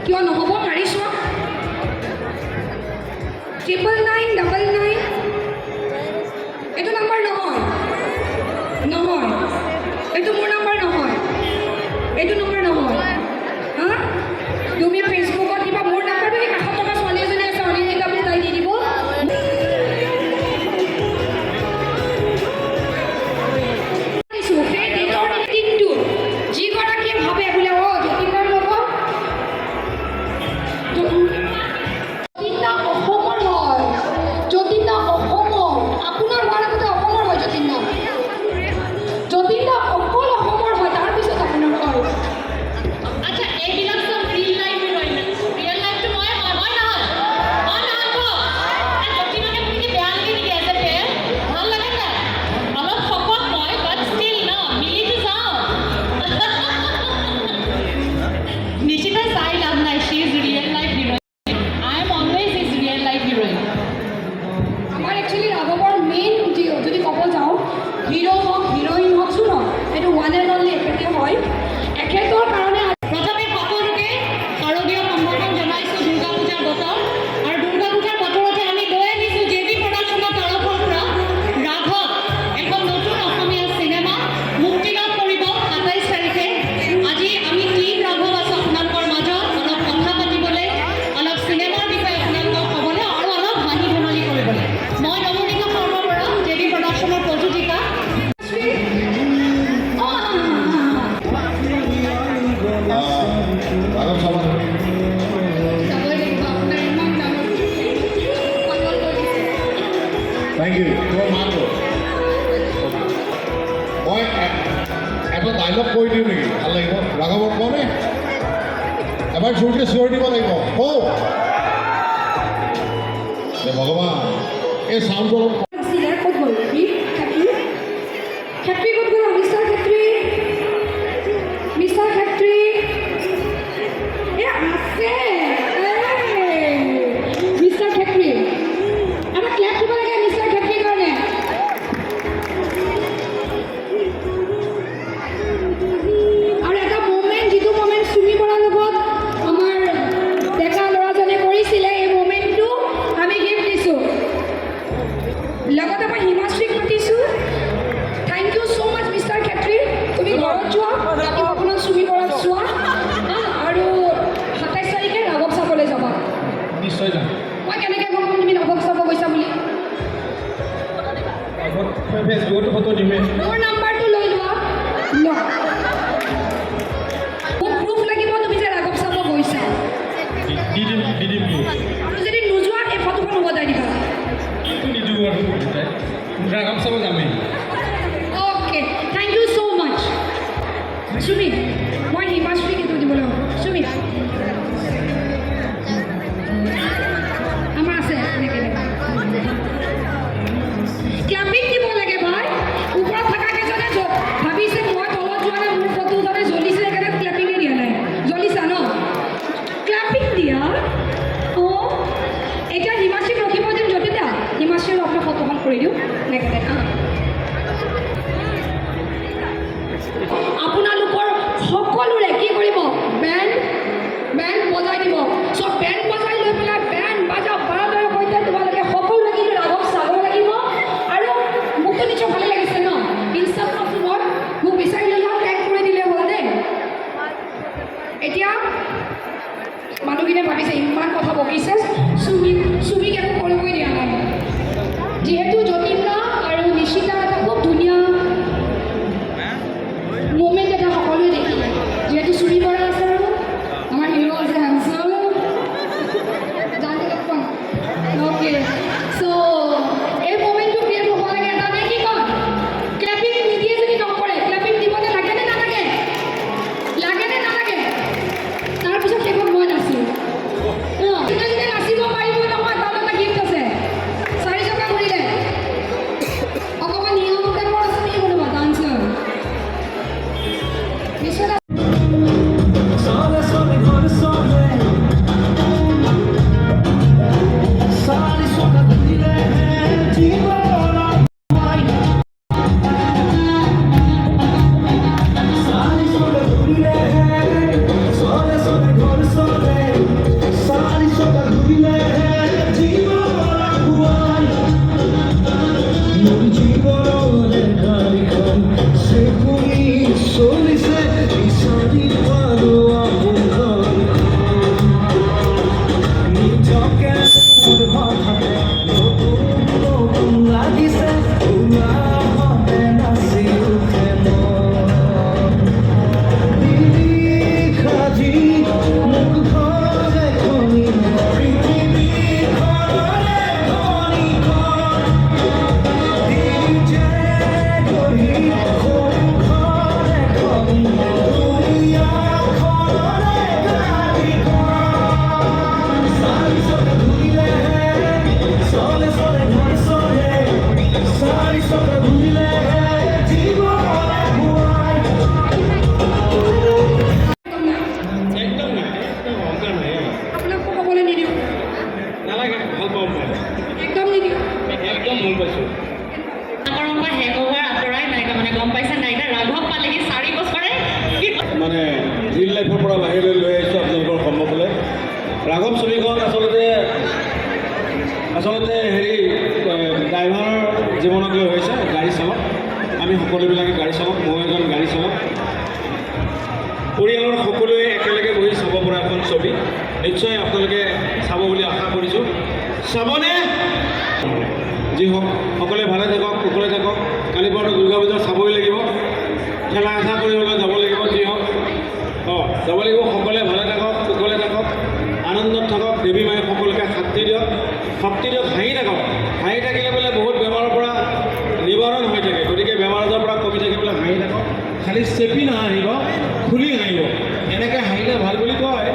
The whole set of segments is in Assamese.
কিয় নহ'ব মাৰি চোৱা 99999 এইটো নাম্বাৰ নহয় নহয় এইটো মোৰ নাম্বাৰ নহয় এইটো নম্বৰ নহয় হা তুমি ফেচবুকত দিবা মোৰ নাম্বাৰটো এই কাষত থকা ছোৱালী এজনী আছে অনিলিকা বুলি তাই দি দিব যিগৰাকীয়ে ভাবে বোলে অ জ্যোতিষৰ লগত জ্যোতিষা অসমৰ হয় জ্যোতিষা অসমৰ আপোনাৰ হোৱাৰ আগতে অসমৰ হয় জ্যোতিষা অকল অসমৰ হয় তাৰপিছত আপোনাৰ হয় আচ্ছা এইবিলাক চব ৰিয়েল লাইফ ৰিয়েল লাইফটো মই নহয় জ্যোতিষাকে তুমি বেয়া লাগে নেকি এজ এ পেয়াৰ ভাল লাগে নাই অলপ শকত মই বাট ষ্টিল ন মিলিটো যাওঁ নিশ্চিতা চাই লাভ নাই she is real life heroine I am always is real life heroine আমাৰ একচুৱেলি ৰাঘৱৰ মেইন যদি ক'ব যাওঁ হিৰো হওক হিৰোইন হওক শুন এইটো ওৱান এণ্ড অনলি এখেতে হয় এখেতৰ কাৰণে প্ৰথমে সকলোকে শাৰদীয় সম্বোধন জনাইছোঁ দুৰ্গা পূজাৰ বতৰ আৰু দুৰ্গা পূজাৰ বতৰতে আমি লৈ আহিছোঁ জেডি প্ৰডাকশ্যনৰ তৰফৰ পৰা ৰাঘৱ এখন নতুন অসমীয়া চিনেমা মুক্তিলাভ কৰিব 27 তাৰিখে আজি আমি টিম ৰাঘৱ আছোঁ আপোনালোকৰ মাজত অলপ কথা পাতিবলৈ অলপ চিনেমাৰ বিষয়ে আপোনালোকক ক'বলৈ আৰু অলপ হাঁহি ধেমালি কৰিবলৈ মই নৱনীতা শৰ্মাৰ পৰা JD প্ৰডাকশ্যনৰ প্ৰযোজিকা Thank you. Your mother. Boy, এটা ডায়লগ কৈ দিওঁ নেকি ভাল লাগিব ৰাঘৱক কওঁনে এবাৰ জোৰকৈ চিঞৰ দিব লাগিব কওঁ ভগৱান এই চাউণ্ডটো অলপ আছিলে ক'ত গ'ল খেত্ৰী ক'ত গ'ল মিষ্টাৰ খেত্ৰী এ আছে মিষ্টাৰ খেত্ৰী এটা ক্লেপ দিব লাগে মিষ্টাৰ খেত্ৰীৰ কাৰণে আৰু এটা মুভমেণ্ট যিটো মুভমেণ্ট চুমি বৰাৰ লগত আমাৰ ডেকা ল'ৰাজনে কৰিছিলে এই মুভমেণ্টটো আমি গিফ্ট দিছোঁ লগতে মই হিমাশ্ৰীক মাতিছোঁ thank you so' much mister Khetri তুমি ঘৰত যোৱা ৰাতিপুৱা আপোনাৰ চুমি বৰাক চোৱা আৰু 27 তাৰিখে ৰাঘৱ চাবলৈ যাবা নিশ্চয় যাম মই কেনেকৈ গম পাম তুমি ৰাঘৱ চাব গৈছা বুলি ফেচবুকতো ফটো দিমে মোৰ নাম্বাৰটো লৈ লোৱা মোক প্ৰুফ লাগিব তুমি যে ৰাঘৱ চাব গৈছা দি দিম আৰু যদি নোযোৱা এই ফটোখন উভতাই দিবা নিদিওঁ আৰু ৰাঘৱ চাব যামেই অ'কে থেংক ইউ ছ' মাছ সুমি মই হিমাশ্ৰীক এইটো দিবলৈ হ'ব সুমি আমাৰ আছে এনেকৈ ক্লাপিং দিব লাগে ভাই ওপৰত থকা কেইজনে ভাবিছে মই তলত যোৱা নাই মোৰ ফটো তাতে জ্বলিছে সেইকাৰণে ক্লাপিঙে দিয়া নাই জ্বলিছা ন ক্লাপিং দিয়া অঁ এতিয়া হিমাশ্ৰীক ৰখিব দিম য'তে দা হিমাশ্ৰীৰ আপোনাৰ ফটোখন কৰি দিওঁ এনেকৈ আপোনালোকৰ সকলোৰে কি কৰিব বেণ্ড বজাই দিব চব বেণ্ড বজাই লৈ পেলাই বেণ্ড বাজা বাৰদৰে সৈতে তোমালোকে সকলোৰে কিন্তু ৰাঘৱ চাব লাগিব আৰু মোকতো নিশ্চয় ভালে লাগিছে ন ইনষ্টাগ্ৰামত মোক বিচাৰি লৈ যাওঁ টেগ কৰি দিলে হ'ল দেই এতিয়া মানুহখিনিয়ে ভাবিছে ইমান কথা বকিছে চুমিক একো কৰিবই দিয়া নাই যিহেতু জ্যোতিষা আৰু নিশিতা এটা খুব ধুনীয়া মুভমেণ্ট এটা সকলোৱে দেখিলে যিহেতু চুমি বৰা আছে আৰু আমাৰ হিৰো আছে হেমচম অ'কে চ' এই মুভমেণ্টটো ক্ৰিয়েট হ'ব লাগে এটা নে কি কয় ক্লেপিং নিদিয়ে যদি নকৰে ক্লেপিং দিবলৈ লাগেনে নালাগে তাৰপিছত শেষত মই নাচিম যোনে নাচিব পাৰিব নহয় তাত এটা গিফ্ট আছে 4 টকা ভৰিলে অকণমান ৰিল লাইফৰ পৰা বাহিৰলৈ লৈ আহিছোঁ আপোনালোকৰ সন্মুখলৈ। ৰাঘৱ ছবিখন আচলতে হেৰি ড্ৰাইভাৰৰ জীৱনক লৈ হৈছে, গাড়ী চালক। আমি সকলোবিলাকে গাড়ী চালক, মই এজন গাড়ী চালক। পৰিয়ালৰ সকলোৱে একেলগে বহি চাব পৰা এখন ছবি। নিশ্চয় আপোনালোকে চাব বুলি আশা কৰিছোঁ। চাবনে? যি হওক সকলোৱে ভালে থাকক, কুশলে থাকক। কালিৰ পৰাতো দুৰ্গা পূজা চাবই লাগিব, খেলা আশা কৰিবলৈ যাব লাগিব। যি হওক যাব লাগিব। সকলোৱে ভালে থাকক, কুশলে থাকক, আনন্দত থাকক। দেৱী মায়ে সকলোকে শক্তি দিয়ক, হাঁহি থাকক। হাঁহি থাকিলে বোলে বহুত বেমাৰৰ পৰা নিবাৰণ হৈ থাকে। গতিকে বেমাৰ আজাৰৰ পৰা কমি থাকিবলৈ হাঁহি থাকক। খালি চেপি নাহাঁহিব, খুলি হাঁহিব। এনেকৈ হাঁহিলে ভাল বুলি কয়।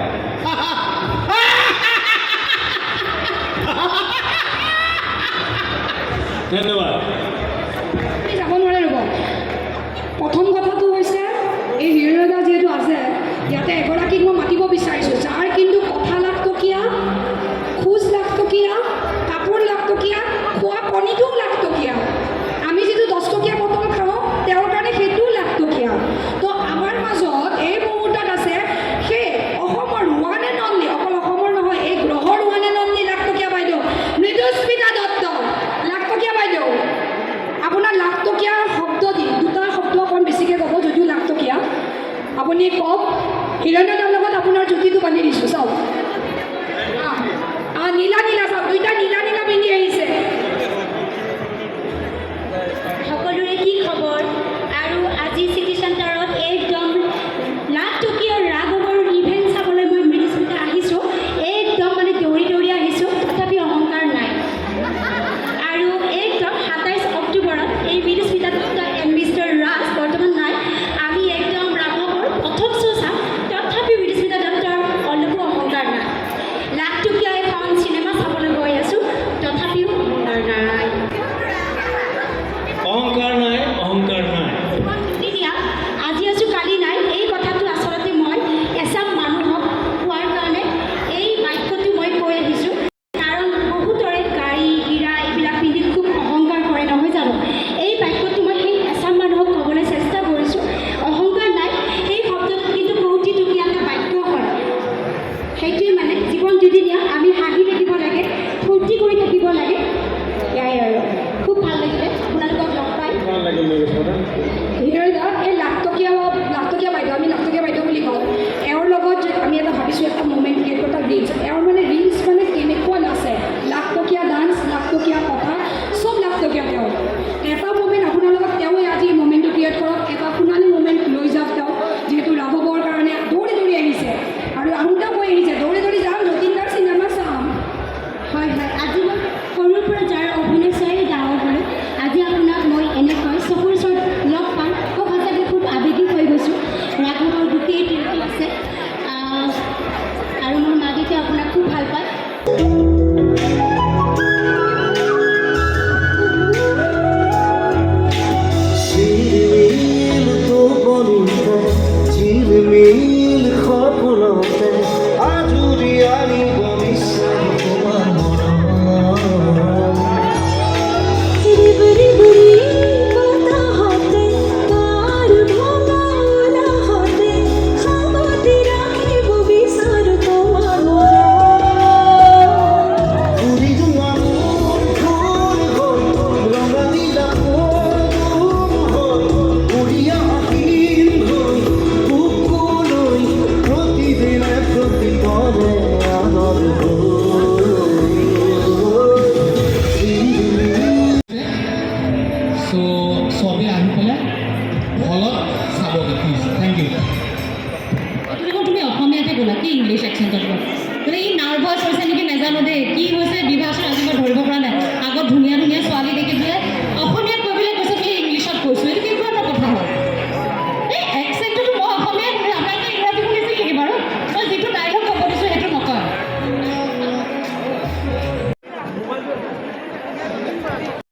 ধন্যবাদ। আপুনি যাব নোৱাৰে ৰ'ব। প্ৰথম কথাটো হৈছে এই হিৰদা যিহেতু আছে, ইয়াতে এগৰাকীক মই মাতিব বিচাৰিছোঁ, যাৰ কিন্তু কথা লাখটকীয়া, খোজ লাখটকীয়া, কাপোৰ লাখটকীয়া, খোৱা কণীটোও লাখটকীয়া। আমি যিটো 10 টকীয়া বটল খাওঁ, তেওঁৰ কাৰণে সেইটোও লাখটকীয়া। তো আমাৰ মাজত এই মুহূৰ্তত আছে সেই অসমৰ ওৱান এণ্ড অনলি, অকল অসমৰ নহয়, এই গ্ৰহৰ ওৱান এণ্ড অনলি লাখটকীয়া বাইদেউ মৃদুস্মিতা দত্ত। লাখটকীয়া বাইদেউ, আপোনাৰ লাখটকীয়া শব্দ দি দুটা শব্দ অকণ বেছিকৈ ক'ব, যদিও লাখটকীয়া। আপুনি কওক, হিৰণ্যদাৰ লগত আপোনাৰ জুতিটো বান্ধি দিছোঁ। চাওক, নীলা নীলা, চাওক দুইটা নীলা নীলা পিন্ধি আহিছে। সকলোৰে কি খবৰ? আৰু আজি চিটি চেণ্টাৰত একদম লাখটকীয়া ৰাঘৱৰ ইভেণ্ট চাবলৈ মই মৃদুস্মিতা আহিছোঁ। একদম মানে দৌৰি দৌৰি আহিছোঁ, তথাপি অহংকাৰ নাই। আৰু একদম 27 অক্টোবৰত এই মৃদুস্মিতা দত্ত এণ্ড মিষ্টাৰ ৰাজ বৰ্তমান নাই। আমি একদম ৰাঘৱৰ প্ৰথম শ্ব' চাম, তথাপি মৃদুস্মিতা দত্তৰ অলপো অহংকাৰ নাই। লাখটকীয়া এখন চিনেমা চাবলৈ গৈ আছোঁ, তথাপিও অহংকাৰ নাই। অহংকাৰ নাই, অহংকাৰ নাই। আজি আছোঁ কালি নাই, এই কথাটো আচলতে মই এচাম মানুহক কোৱাৰ কাৰণে এই বাক্যটো মই কৈ আহিছোঁ। কাৰণ বহুতৰে গাড়ী হীৰা এইবিলাক পিন্ধি খুব অহংকাৰ কৰে, নহয় জানো? এই বাক্যটো মই সেই এচাম মানুহক ক'বলৈ চেষ্টা কৰিছোঁ। অহংকাৰ নাই সেই শব্দটো কিন্তু কৌটিটকীয়া এটা বাক্য হয়। সেইটোৱে মানে জীৱন দুদিনীয়া, আমি হাঁহি থাকিব লাগে, ফূৰ্তি কৰি থাকিব লাগে। এয়াই আৰু খুব ভাল লাগিলে আপোনালোকক লগ পাই। ভাল লাগিল মৃদুস্মিতা। হিৰদা এই লাখটকীয়া বাইদেউ, আমি লাখটকীয়া বাইদেউ বুলি কওঁ, এওঁৰ লগত আমি এটা ভাবিছোঁ এটা মুভমেণ্ট ক্ৰিয়েট কৰা, ৰিলছ। এওঁৰ মানে ৰিলছ মানে কেনেকুৱা নাচে, লাখটকীয়া ডান্স, লাখটকীয়া কথা, চব লাখটকীয়া। তেওঁ এটা মুভমেণ্ট আপোনাৰ লগত তেওঁৱে আজি মুভমেণ্টটো ক্ৰিয়েট কৰক, এটা সোণালী মুভমেণ্ট লৈ যাওক। তেওঁ যিহেতু ৰাঘৱৰ কাৰণে দৌৰি দৌৰি আহিছে আৰু আহোঁতেও কৈ আহিছে, দৌৰি দৌৰি যাম, যতীনদাৰ চিনেমা চাম। হয় হয়, আজি মই সৰুৰ পৰা যাৰ অভিনয় চাই ডাঙৰ হ'লোঁ, আজি আপোনাক মই এনেকৈ চকুৰ ওচৰত লগ পাম, খুব সঁচাকৈ খুব আৱেগিক হৈ গৈছোঁ। ৰাঘৱৰ গোটেই টিমটো আছে আৰু মোৰ মা দেউতাই আপোনাক খুব ভাল পায়। ঝিলমিল টোপনিতে, ঝিলমিল সপোনতে, আজুৰি আনিব বিচাৰি তোমাৰ মনত। উৰি যোৱা মোৰ ফুল হ'ল, ৰঙা নীলা ফুল হ'ল, উৰিয়া আহিল হ'ল বুকুলৈ, প্ৰতিদিনে প্ৰতিপদে আদৰ চবেই আহি পেলাই হলত চাবগৈ প্লিজ। Thank U. তুমি অসমীয়াতে ক'লা, কি ইংলিছ একচেণ্টত ক'লা? মানে ই নাৰ্ভাছ হৈছে নেকি নাজানো দেই, কি হৈছে বিভাষা আজি মই ধৰিব পৰা নাই। আগত ধুনীয়া ধুনীয়া ছোৱালী দেখি পেলাই